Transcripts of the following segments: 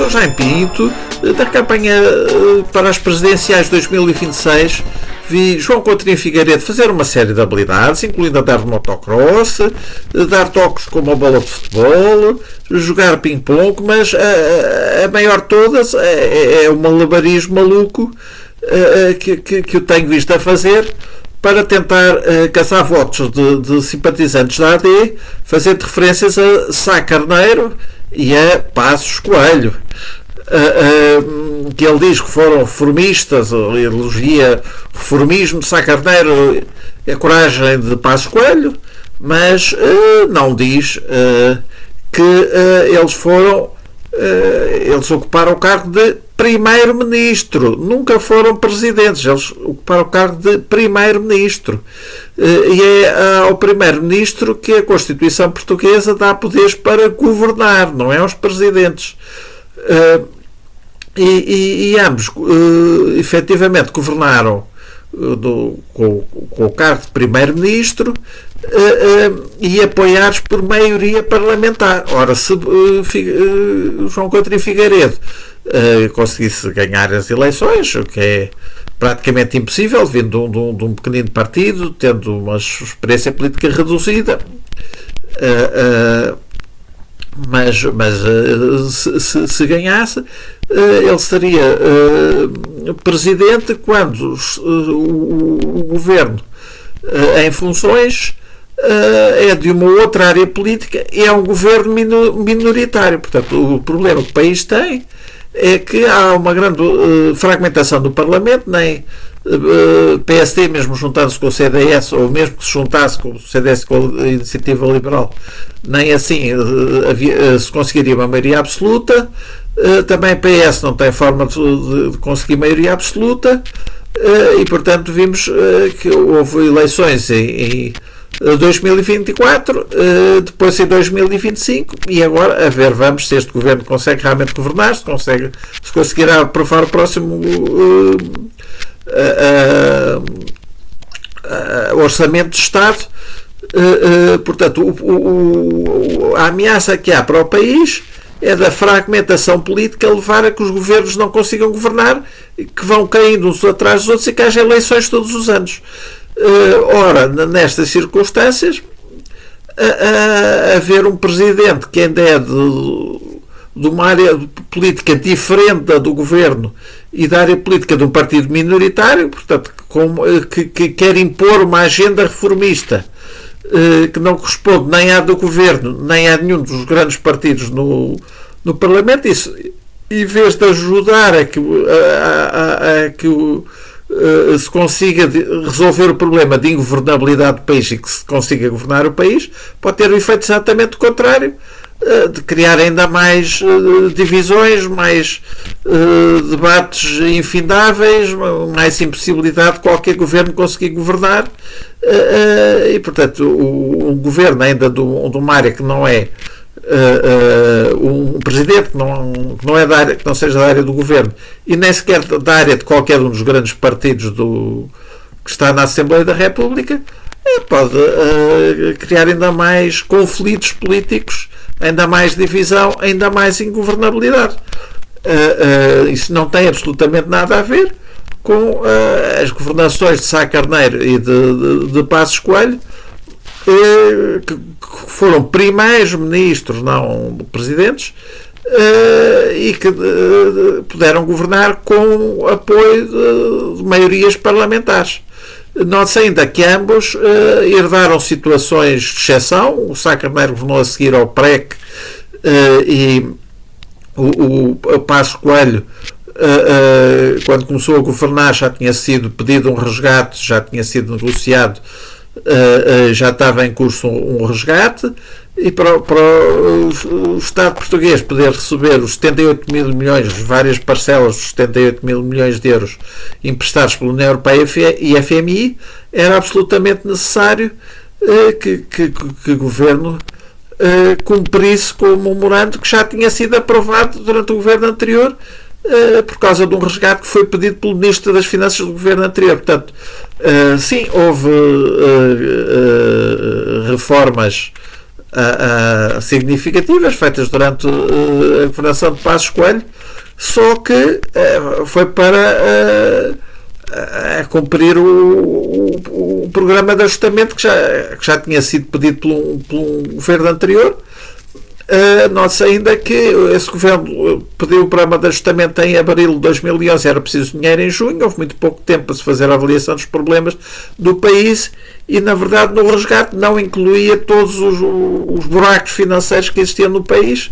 São Jaime Pinto, da campanha para as presidenciais de 2026, vi João Coutinho Figueiredo fazer uma série de habilidades, incluindo andar de motocross, dar toques com uma bola de futebol, jogar ping-pong, mas a maior de todas é o malabarismo maluco que eu tenho visto a fazer para tentar caçar votos de simpatizantes da AD, fazendo referências a Sá Carneiro e a Passos Coelho, que ele diz que foram reformistas, elogia o reformismo de Sá Carneiro e a coragem de Passos Coelho, mas não diz que eles ocuparam o cargo de primeiro-ministro, nunca foram presidentes, eles ocuparam o cargo de primeiro-ministro, e é ao primeiro-ministro que a Constituição Portuguesa dá poderes para governar, não é aos presidentes, e ambos efetivamente governaram com o cargo de primeiro-ministro e apoiados por maioria parlamentar. Ora, se João Coutinho Figueiredo conseguisse ganhar as eleições, o que é praticamente impossível, vindo de um pequenino partido, tendo uma experiência política reduzida, mas se ganhasse, ele seria presidente quando o governo em funções é de uma outra área política e é um governo minoritário. Portanto, o problema que o país tem é que há uma grande fragmentação do Parlamento, nem PSD, mesmo juntando-se com o CDS, ou mesmo que se juntasse com o CDS com a Iniciativa Liberal, nem assim se conseguiria uma maioria absoluta. Também PS não tem forma de conseguir maioria absoluta, e portanto vimos que houve eleições em 2024, depois em 2025, e agora a ver, vamos se este governo consegue realmente governar, se conseguirá aprovar o próximo orçamento de Estado. Portanto, a ameaça que há para o país é da fragmentação política levar a que os governos não consigam governar, que vão caindo uns atrás dos outros e que haja eleições todos os anos. Ora, nestas circunstâncias, haver um presidente que ainda é de uma área política diferente da do governo e da área política de um partido minoritário, portanto, que quer impor uma agenda reformista que não corresponde nem à do governo, nem a nenhum dos grandes partidos no Parlamento, isso, em vez de ajudar a que se consiga resolver o problema de ingovernabilidade do país e que se consiga governar o país, pode ter o efeito exatamente contrário, de criar ainda mais divisões, mais debates infindáveis, mais impossibilidade de qualquer governo conseguir governar, e portanto um governo ainda de uma área que não é um presidente que não é da área, que não seja da área do governo e nem sequer da área de qualquer um dos grandes partidos que está na Assembleia da República, pode criar ainda mais conflitos políticos, ainda mais divisão, ainda mais ingovernabilidade. Isso não tem absolutamente nada a ver com as governações de Sá Carneiro e de Passos Coelho, que foram primeiros ministros, não presidentes, e que puderam governar com apoio de maiorias parlamentares. Note-se ainda que ambos herdaram situações de exceção. O Sá Carneiro governou a seguir ao PREC, e o Passos Coelho, quando começou a governar, já tinha sido pedido um resgate, já tinha sido negociado, já estava em curso um resgate, e para o Estado português poder receber os 78 mil milhões, várias parcelas dos 78 mil milhões de euros emprestados pela União Europeia e FMI, era absolutamente necessário que o governo cumprisse com o memorando que já tinha sido aprovado durante o governo anterior, por causa de um resgate que foi pedido pelo Ministro das Finanças do governo anterior. Portanto, sim, houve reformas significativas feitas durante a governação de Passos Coelho, só que foi para cumprir o programa de ajustamento que já tinha sido pedido por um governo anterior. Nota-se ainda que esse governo pediu o programa de ajustamento em abril de 2011, era preciso dinheiro em junho, houve muito pouco tempo para se fazer a avaliação dos problemas do país e, na verdade, no resgate não incluía todos os buracos financeiros que existiam no país.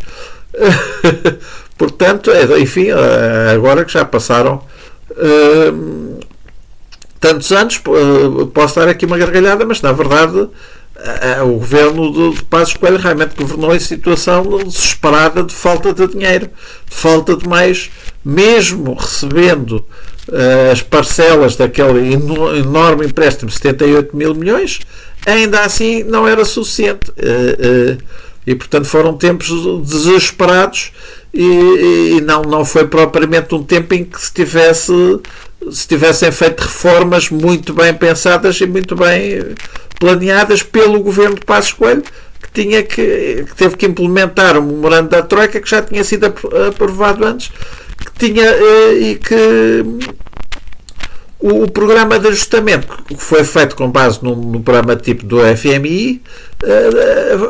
Portanto, enfim, agora que já passaram tantos anos, posso dar aqui uma gargalhada, mas, na verdade, o governo de Passos Coelho realmente governou em situação desesperada de falta de dinheiro, de falta de mais, mesmo recebendo as parcelas daquele enorme empréstimo de 78 mil milhões, ainda assim não era suficiente. E portanto foram tempos desesperados e não foi propriamente um tempo em que se tivessem feito reformas muito bem pensadas e muito bem planeadas pelo governo de Passos Coelho, que teve que implementar o memorando da Troika, que já tinha sido aprovado antes, e que o programa de ajustamento, que foi feito com base no programa tipo do FMI,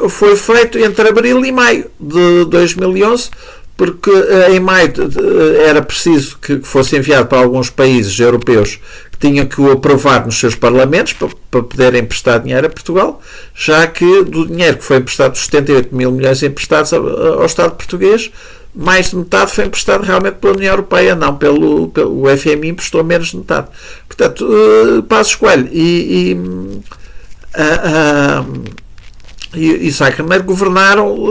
foi feito entre abril e maio de 2011, porque em maio era preciso que fosse enviado para alguns países europeus que tinham que o aprovar nos seus parlamentos para poderem emprestar dinheiro a Portugal, já que do dinheiro que foi emprestado, dos 78 mil milhões emprestados ao Estado português, mais de metade foi emprestado realmente pela União Europeia, não pelo o FMI emprestou menos de metade. Portanto, Passos Coelho e Sá Carneiro governaram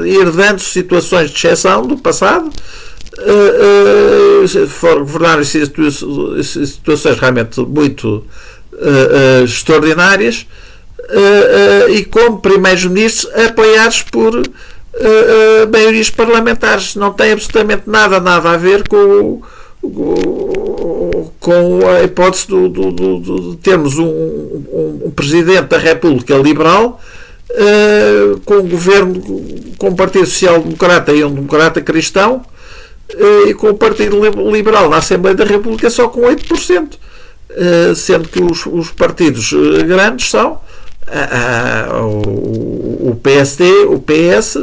herdando situações de exceção do passado, governaram situações realmente muito extraordinárias, e como primeiros-ministros apoiados por maiorias parlamentares. Não tem absolutamente nada a ver com a hipótese de termos um Presidente da República liberal, com um governo com o Partido Social Democrata e um democrata cristão, e com o Partido Liberal na Assembleia da República só com 8%, sendo que os partidos grandes são o PSD, o PS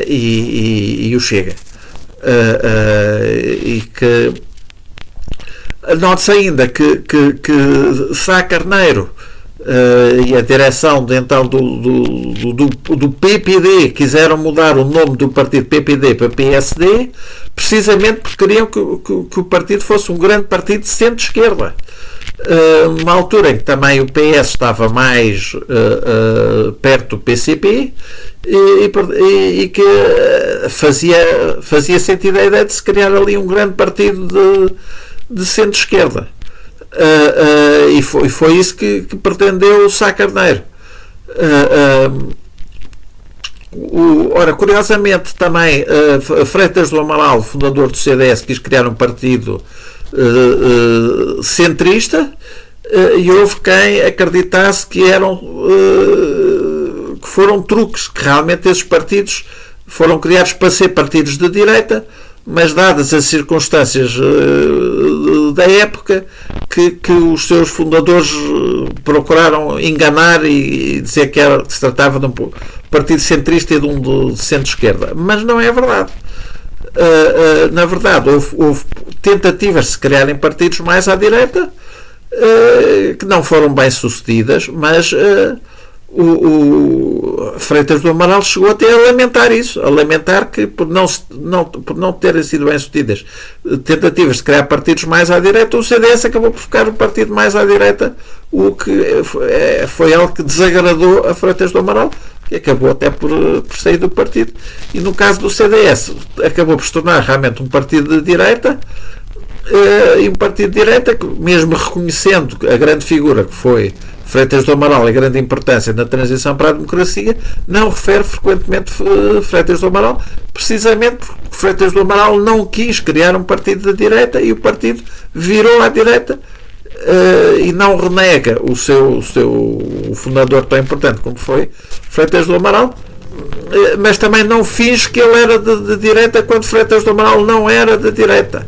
e o Chega. E que note-se ainda que Sá Carneiro e a direção então do PPD quiseram mudar o nome do partido PPD para PSD, precisamente porque queriam que o partido fosse um grande partido de centro-esquerda, numa altura em que também o PS estava mais perto do PCP, e que fazia sentido a ideia de se criar ali um grande partido de centro-esquerda. E foi isso que pretendeu o Sá Carneiro. Ora, curiosamente também Freitas do Amaral, fundador do CDS, quis criar um partido centrista, e houve quem acreditasse que foram truques, que realmente esses partidos foram criados para ser partidos de direita, mas dadas as circunstâncias da época, que os seus fundadores procuraram enganar e dizer que se tratava de um partido centrista e de um de centro-esquerda. Mas não é verdade. Na verdade, houve tentativas de se criarem partidos mais à direita, que não foram bem sucedidas, mas o Freitas do Amaral chegou até a lamentar isso, a lamentar que por não terem sido bem sucedidas tentativas de criar partidos mais à direita, o CDS acabou por ficar um partido mais à direita, o que foi algo que desagradou a Freitas do Amaral, que acabou até por sair do partido. E no caso do CDS acabou por se tornar realmente um partido de direita, e um partido de direita que, mesmo reconhecendo a grande figura que foi Freitas do Amaral e a grande importância na transição para a democracia, não refere frequentemente Freitas do Amaral, precisamente porque Freitas do Amaral não quis criar um partido de direita, e o partido virou à direita e não renega o fundador tão importante como foi Freitas do Amaral, mas também não finge que ele era de direita quando Freitas do Amaral não era de direita.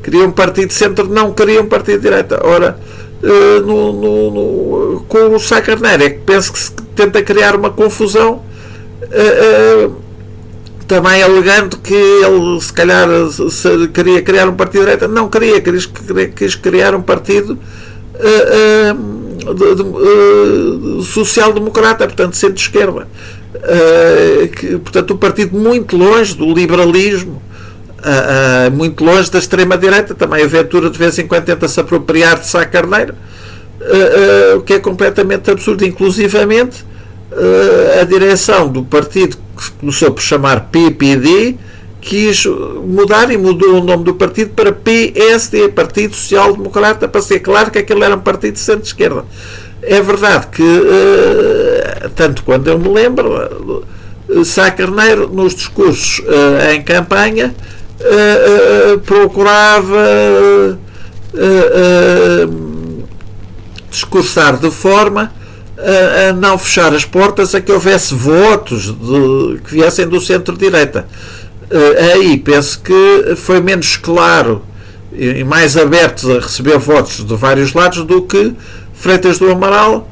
Queria um partido de centro, não queria um partido de direita. Ora, com o Sá Carneiro é que penso que se tenta criar uma confusão, também alegando que ele se calhar queria criar um partido de direita. Não queria, quis criar um partido social-democrata, portanto centro-esquerda, portanto um partido muito longe do liberalismo, muito longe da extrema-direita. Também a Ventura de vez em quando tenta se apropriar de Sá Carneiro, o que é completamente absurdo. Inclusivamente a direção do partido, que começou por chamar PPD, quis mudar e mudou o nome do partido para PSD, Partido Social Democrata, para ser claro que aquele era um partido de centro-esquerda. É verdade que, tanto quando eu me lembro, Sá Carneiro, nos discursos em campanha, procurava discursar de forma a não fechar as portas a que houvesse votos que viessem do centro-direita. Aí penso que foi menos claro e mais abertos a receber votos de vários lados do que Freitas do Amaral,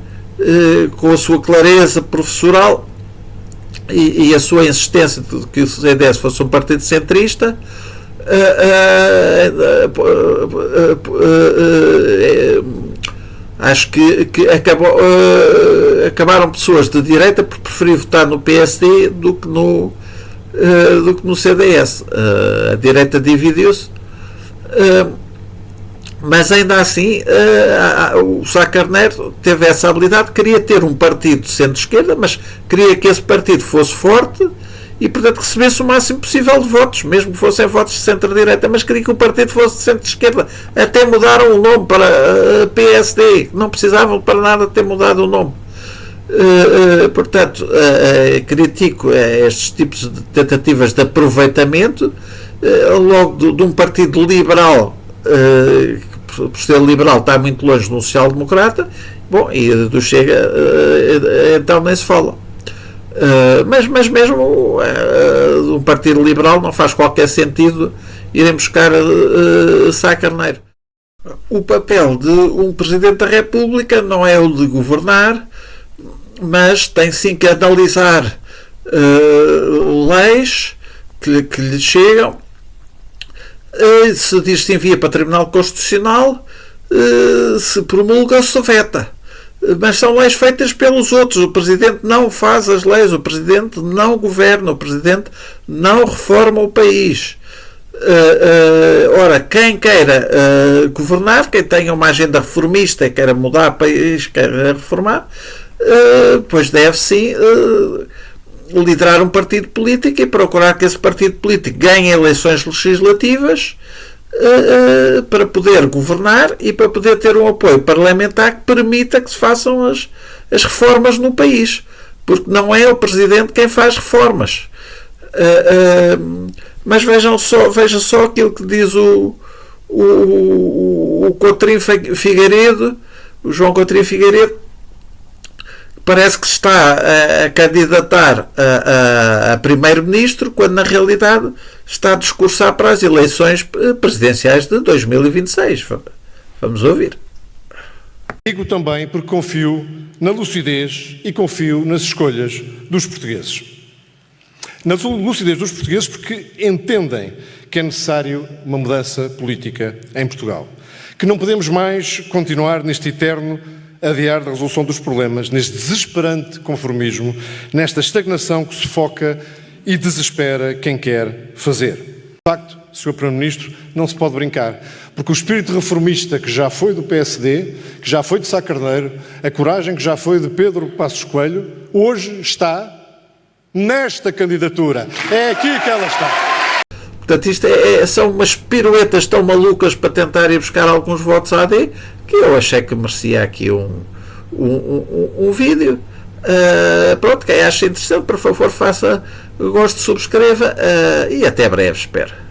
com a sua clareza professoral e a sua insistência de que o CDS fosse um partido centrista. Acho que acabaram pessoas de direita por preferir votar no PSD do que no CDS. A direita dividiu-se, mas ainda assim o Sá Carneiro teve essa habilidade. Queria ter um partido de centro-esquerda, mas queria que esse partido fosse forte e, portanto, recebesse o máximo possível de votos, mesmo que fossem votos de centro-direita, mas queria que o partido fosse de centro-esquerda. Até mudaram o nome para PSD, não precisavam para nada ter mudado o nome. Portanto, critico estes tipos de tentativas de aproveitamento, logo de um partido liberal, que por ser liberal está muito longe de um social-democrata. Bom, e do Chega então nem se fala. Mas mesmo um partido liberal não faz qualquer sentido irem buscar Sá Carneiro. O papel de um Presidente da República não é o de governar, mas tem sim que analisar leis que lhe chegam. Se diz se envia para o Tribunal Constitucional, se promulga ou se veta. Mas são leis feitas pelos outros. O Presidente não faz as leis, o Presidente não governa, o Presidente não reforma o país. Ora, quem queira governar, quem tenha uma agenda reformista e queira mudar o país, queira reformar, pois deve sim liderar um partido político e procurar que esse partido político ganhe eleições legislativas para poder governar e para poder ter um apoio parlamentar que permita que se façam as reformas no país, porque não é o Presidente quem faz reformas. Mas veja só aquilo que diz o Coutinho Figueiredo, o João Coutinho Figueiredo, parece que está a candidatar a primeiro-ministro, quando na realidade está a discursar para as eleições presidenciais de 2026. Vamos ouvir. Digo também porque confio na lucidez e confio nas escolhas dos portugueses. Na lucidez dos portugueses porque entendem que é necessário uma mudança política em Portugal. Que não podemos mais continuar neste eterno adiar da resolução dos problemas, neste desesperante conformismo, nesta estagnação que sufoca e desespera quem quer fazer. De facto, Sr. Primeiro-Ministro, não se pode brincar, porque o espírito reformista que já foi do PSD, que já foi de Sá Carneiro, a coragem que já foi de Pedro Passos Coelho, hoje está nesta candidatura. É aqui que ela está. Portanto, isto são umas piruetas tão malucas para tentar ir buscar alguns votos à AD, que eu achei que merecia aqui um vídeo. Pronto, quem acha interessante, por favor, faça gosto, subscreva e até breve, espero.